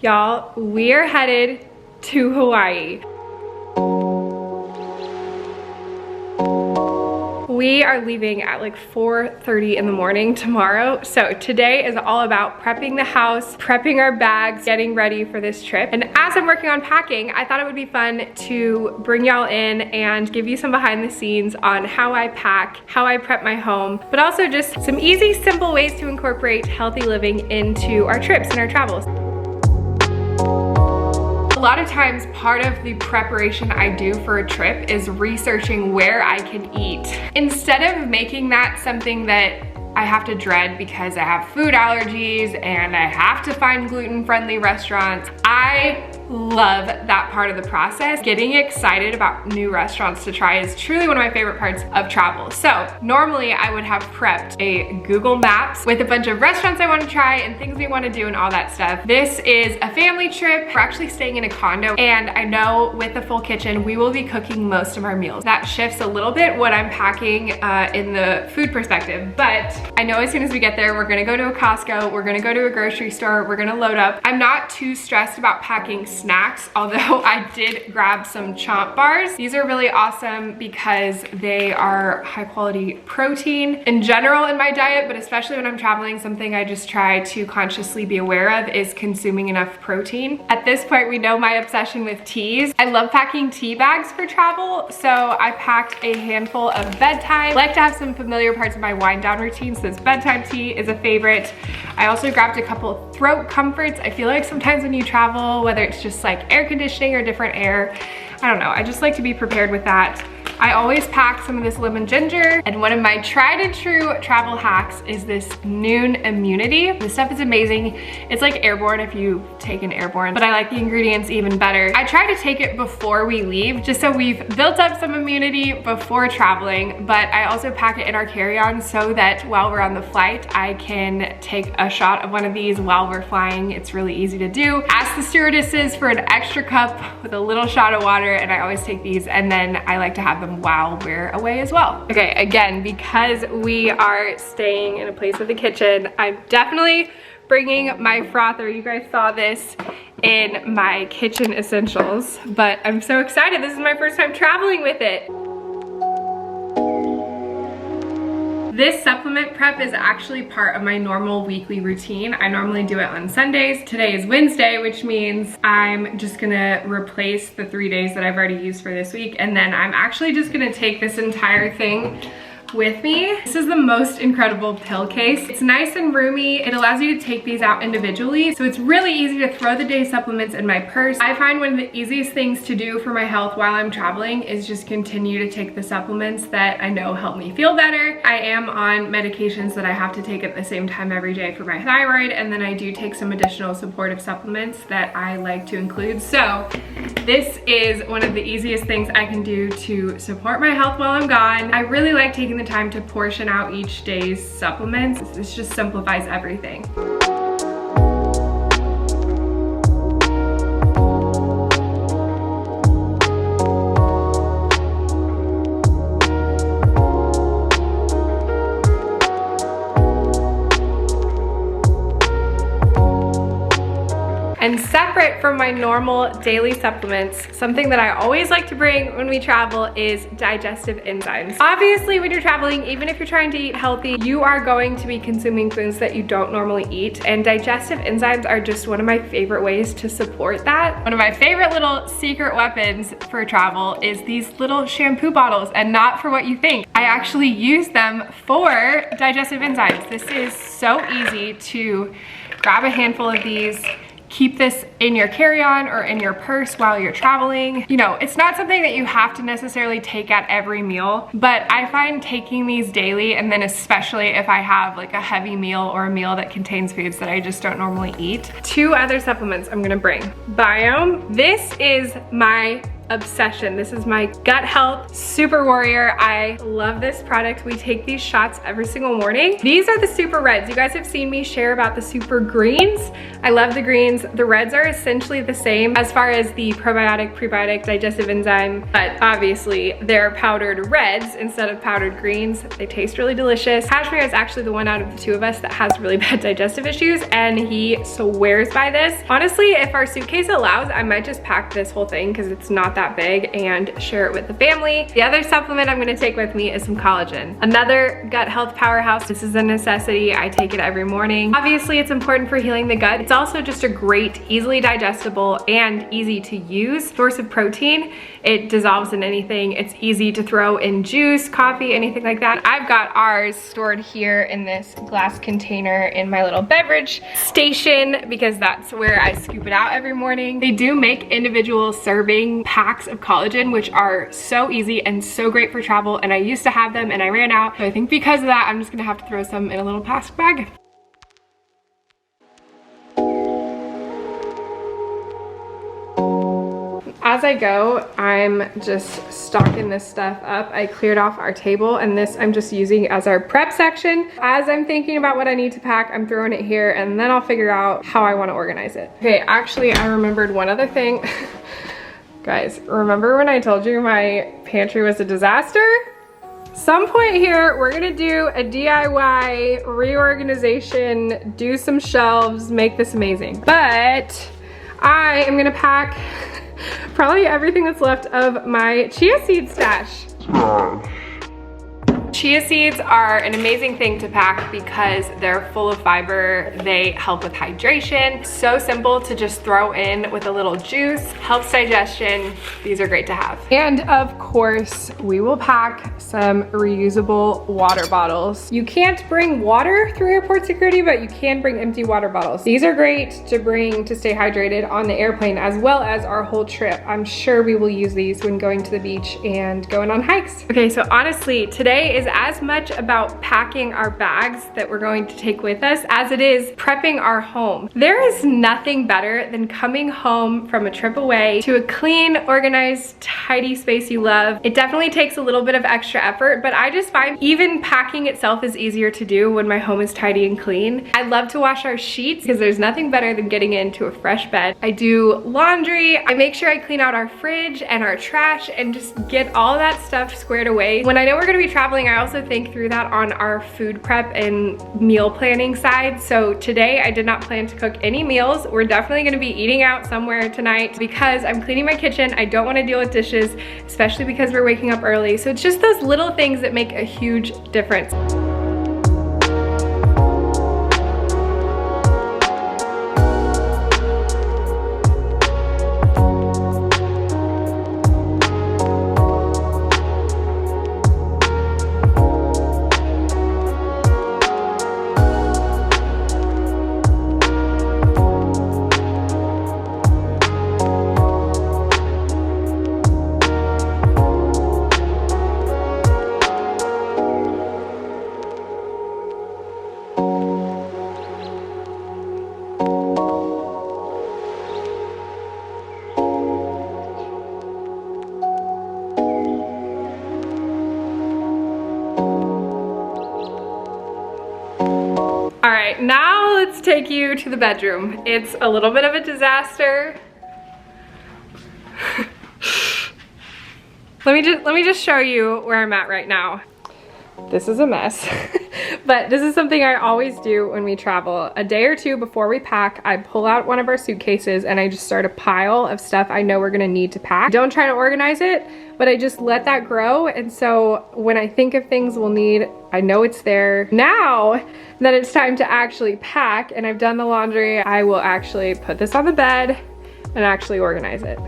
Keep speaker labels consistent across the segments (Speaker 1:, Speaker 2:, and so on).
Speaker 1: Y'all, we are headed to Hawaii. We are leaving at like 4:30 in the morning tomorrow. So today is all about prepping the house, prepping our bags, getting ready for this trip. And as I'm working on packing, I thought it would be fun to bring y'all in and give you some behind the scenes on how I pack, how I prep my home, but also just some easy, simple ways to incorporate healthy living into our trips and our travels. A lot of times, part of the preparation I do for a trip is researching where I can eat. Instead of making that something that I have to dread because I have food allergies and I have to find gluten-friendly restaurants, I love that part of the process. Getting excited about new restaurants to try is truly one of my favorite parts of travel. So normally I would have prepped a Google Maps with a bunch of restaurants I want to try and things we want to do and all that stuff. This is a family trip. We're actually staying in a condo, and I know with the full kitchen, we will be cooking most of our meals. That shifts a little bit what I'm packing in the food perspective, but I know as soon as we get there, we're gonna go to a Costco, we're gonna go to a grocery store, we're gonna load up. I'm not too stressed about packing snacks, although I did grab some Chomp bars. These are really awesome because they are high quality protein in general in my diet, but especially when I'm traveling, something I just try to consciously be aware of is consuming enough protein. At this point, we know my obsession with teas. I love packing tea bags for travel, so I packed a handful of bedtime. I like to have some familiar parts of my wind down routine, so this bedtime tea is a favorite. I also grabbed a couple throat comforts. I feel like sometimes when you travel, whether it's just like air conditioning or different air, I don't know, I just like to be prepared with that. I always pack some of this lemon ginger, and one of my tried and true travel hacks is this Noon immunity. This stuff is amazing. It's like airborne if you take an airborne, but I like the ingredients even better. I try to take it before we leave, just so we've built up some immunity before traveling, but I also pack it in our carry-on so that while we're on the flight, I can take a shot of one of these while we're flying. It's really easy to do. Ask the stewardesses for an extra cup with a little shot of water, and I always take these, and then I like to have them while we're away as well. Okay, again, because we are staying in a place with a kitchen, I'm definitely bringing my frother. You guys saw this in my kitchen essentials, but I'm so excited. This is my first time traveling with it. This supplement prep is actually part of my normal weekly routine. I normally do it on Sundays. Today is Wednesday, which means I'm just gonna replace the 3 days that I've already used for this week, and then I'm actually just gonna take this entire thing with me. This is the most incredible pill case. It's nice and roomy. It allows you to take these out individually, so it's really easy to throw the day supplements in my purse. I find one of the easiest things to do for my health while I'm traveling is just continue to take the supplements that I know help me feel better. I am on medications that I have to take at the same time every day for my thyroid, and then I do take some additional supportive supplements that I like to include. So this is one of the easiest things I can do to support my health while I'm gone. I really like taking the time to portion out each day's supplements. This just simplifies everything. And separate from my normal daily supplements, something that I always like to bring when we travel is digestive enzymes. Obviously, when you're traveling, even if you're trying to eat healthy, you are going to be consuming foods that you don't normally eat. And digestive enzymes are just one of my favorite ways to support that. One of my favorite little secret weapons for travel is these little shampoo bottles, and not for what you think. I actually use them for digestive enzymes. This is so easy to grab a handful of these, keep this in your carry-on or in your purse while you're traveling. You know, it's not something that you have to necessarily take at every meal, but I find taking these daily, and then especially if I have like a heavy meal or a meal that contains foods that I just don't normally eat. 2 other supplements I'm gonna bring. Biome. This is my obsession. This is my gut health super warrior. I love this product. We take these shots every single morning. These are the super reds. You guys have seen me share about the super greens. I love the greens. The reds are essentially the same as far as the probiotic, prebiotic, digestive enzyme, but obviously they're powdered reds instead of powdered greens. They taste really delicious. Kashmir is actually the one out of the two of us that has really bad digestive issues, and he swears by this. Honestly, if our suitcase allows, I might just pack this whole thing because it's not that big and share it with the family. The other supplement I'm gonna take with me is some collagen. Another gut health powerhouse. This is a necessity. I take it every morning. Obviously, it's important for healing the gut. It's also just a great, easily digestible and easy to use source of protein. It dissolves in anything. It's easy to throw in juice, coffee, anything like that. I've got ours stored here in this glass container in my little beverage station because that's where I scoop it out every morning. They do make individual serving packs of collagen, which are so easy and so great for travel, and I used to have them and I ran out. So I think because of that, I'm just gonna have to throw some in a little plastic bag. As I go, I'm just stocking this stuff up. I cleared off our table, and this I'm just using as our prep section. As I'm thinking about what I need to pack, I'm throwing it here, and then I'll figure out how I want to organize it. Okay, actually, I remembered one other thing. Guys, remember when I told you my pantry was a disaster? Some point here, we're gonna do a DIY reorganization, do some shelves, make this amazing. But I am gonna pack probably everything that's left of my chia seed stash. Chia seeds are an amazing thing to pack because they're full of fiber. They help with hydration. So simple to just throw in with a little juice. Helps digestion. These are great to have. And of course, we will pack some reusable water bottles. You can't bring water through airport security, but you can bring empty water bottles. These are great to bring to stay hydrated on the airplane as well as our whole trip. I'm sure we will use these when going to the beach and going on hikes. Okay, so honestly, today is as much about packing our bags that we're going to take with us as it is prepping our home. There is nothing better than coming home from a trip away to a clean, organized, tidy space you love. It definitely takes a little bit of extra effort, but I just find even packing itself is easier to do when my home is tidy and clean. I love to wash our sheets because there's nothing better than getting into a fresh bed. I do laundry. I make sure I clean out our fridge and our trash and just get all that stuff squared away. When I know we're gonna be traveling, I also think through that on our food prep and meal planning side. So today I did not plan to cook any meals. We're definitely gonna be eating out somewhere tonight because I'm cleaning my kitchen. I don't wanna deal with dishes, especially because we're waking up early. So it's just those little things that make a huge difference. All right, now let's take you to the bedroom. It's a little bit of a disaster. Let me just show you where I'm at right now. This is a mess, but this is something I always do when we travel. A day or two before we pack, I pull out one of our suitcases and I just start a pile of stuff I know we're gonna need to pack. Don't try to organize it, but I just let that grow. And so when I think of things we'll need, I know it's there. Now that it's time to actually pack and I've done the laundry, I will actually put this on the bed and actually organize it.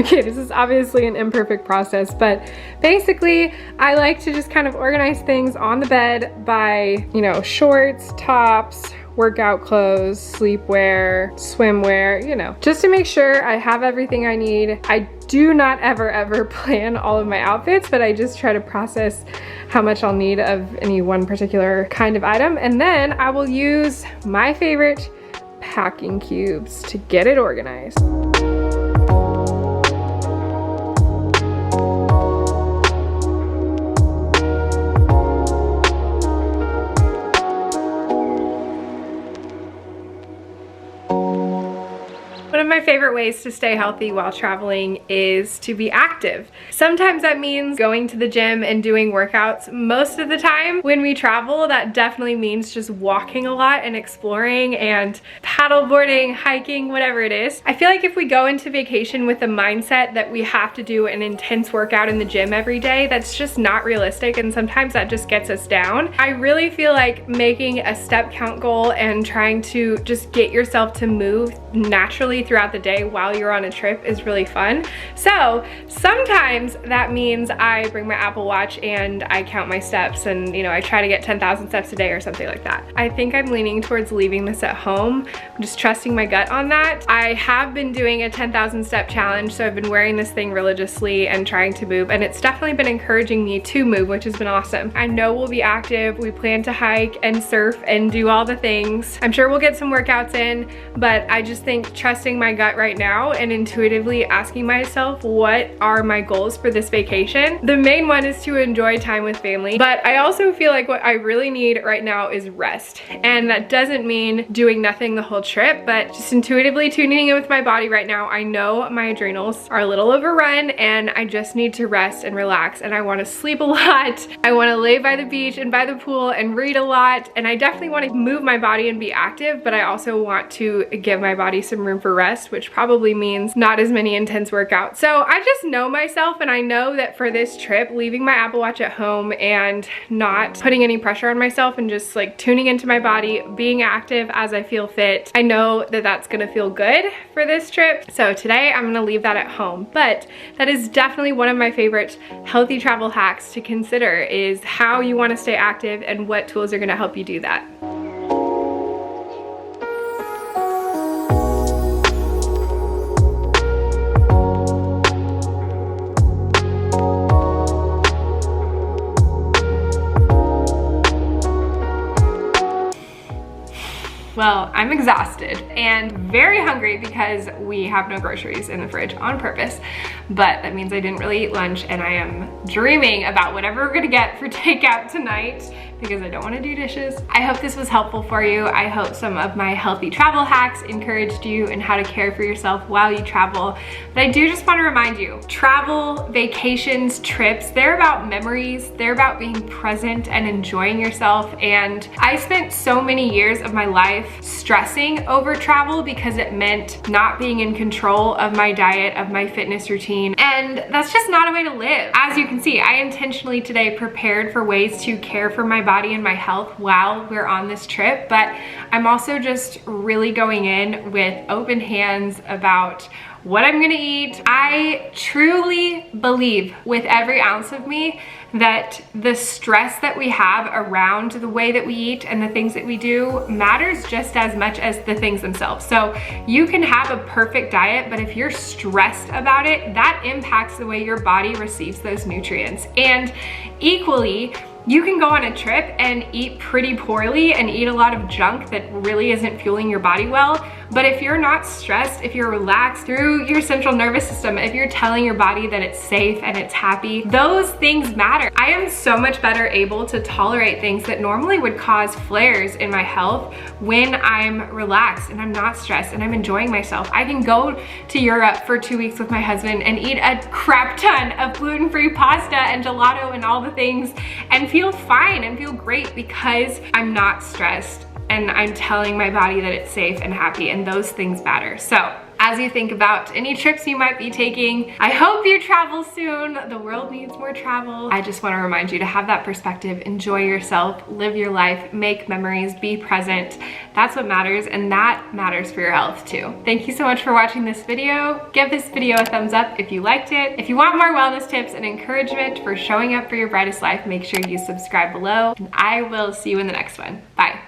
Speaker 1: Okay, this is obviously an imperfect process, but basically I like to just kind of organize things on the bed by, you know, shorts, tops, workout clothes, sleepwear, swimwear, you know, just to make sure I have everything I need. I do not ever plan all of my outfits, but I just try to process how much I'll need of any one particular kind of item. And then I will use my favorite packing cubes to get it organized. One of my favorite ways to stay healthy while traveling is to be active. Sometimes that means going to the gym and doing workouts. Most of the time when we travel, that definitely means just walking a lot and exploring and paddleboarding, hiking, whatever it is. I feel like if we go into vacation with the mindset that we have to do an intense workout in the gym every day, that's just not realistic, and sometimes that just gets us down. I really feel like making a step count goal and trying to just get yourself to move naturally throughout the day while you're on a trip is really fun. So sometimes that means I bring my Apple Watch and I count my steps, and you know, I try to get 10,000 steps a day or something like that. I think I'm leaning towards leaving this at home. I'm just trusting my gut on that. I have been doing a 10,000 step challenge, so I've been wearing this thing religiously and trying to move, and it's definitely been encouraging me to move, which has been awesome. I know we'll be active. We plan to hike and surf and do all the things. I'm sure we'll get some workouts in, but I just think trusting my gut right now and intuitively asking myself what are my goals for this vacation. The main one is to enjoy time with family, but I also feel like what I really need right now is rest. And that doesn't mean doing nothing the whole trip, but just intuitively tuning in with my body right now. I know my adrenals are a little overrun and I just need to rest and relax, and I want to sleep a lot. I want to lay by the beach and by the pool and read a lot, and I definitely want to move my body and be active, but I also want to give my body some room for rest, which probably means not as many intense workouts. So I just know myself, and I know that for this trip, leaving my Apple Watch at home and not putting any pressure on myself and just like tuning into my body, being active as I feel fit, I know that that's gonna feel good for this trip. So today I'm gonna leave that at home, but that is definitely one of my favorite healthy travel hacks to consider, is how you wanna stay active and what tools are gonna help you do that. Well, I'm exhausted and very hungry because we have no groceries in the fridge on purpose, but that means I didn't really eat lunch, and I am dreaming about whatever we're gonna get for takeout tonight because I don't want to do dishes. I hope this was helpful for you. I hope some of my healthy travel hacks encouraged you in how to care for yourself while you travel. But I do just want to remind you, travel, vacations, trips, they're about memories. They're about being present and enjoying yourself. And I spent so many years of my life stressing over travel because it meant not being in control of my diet, of my fitness routine. And that's just not a way to live. As you can see, I intentionally today prepared for ways to care for my body and my health while we're on this trip, but I'm also just really going in with open hands about what I'm gonna eat. I truly believe with every ounce of me that the stress that we have around the way that we eat and the things that we do matters just as much as the things themselves. So you can have a perfect diet, but if you're stressed about it, that impacts the way your body receives those nutrients. And equally, you can go on a trip and eat pretty poorly and eat a lot of junk that really isn't fueling your body well. But if you're not stressed, if you're relaxed through your central nervous system, if you're telling your body that it's safe and it's happy, those things matter. I am so much better able to tolerate things that normally would cause flares in my health when I'm relaxed and I'm not stressed and I'm enjoying myself. I can go to Europe for 2 weeks with my husband and eat a crap ton of gluten-free pasta and gelato and all the things and feel fine and feel great because I'm not stressed and I'm telling my body that it's safe and happy, and those things matter. So as you think about any trips you might be taking, I hope you travel soon. The world needs more travel. I just want to remind you to have that perspective, enjoy yourself, live your life, make memories, be present. That's what matters, and that matters for your health too. Thank you so much for watching this video. Give this video a thumbs up if you liked it. If you want more wellness tips and encouragement for showing up for your brightest life, make sure you subscribe below, and I will see you in the next one. Bye.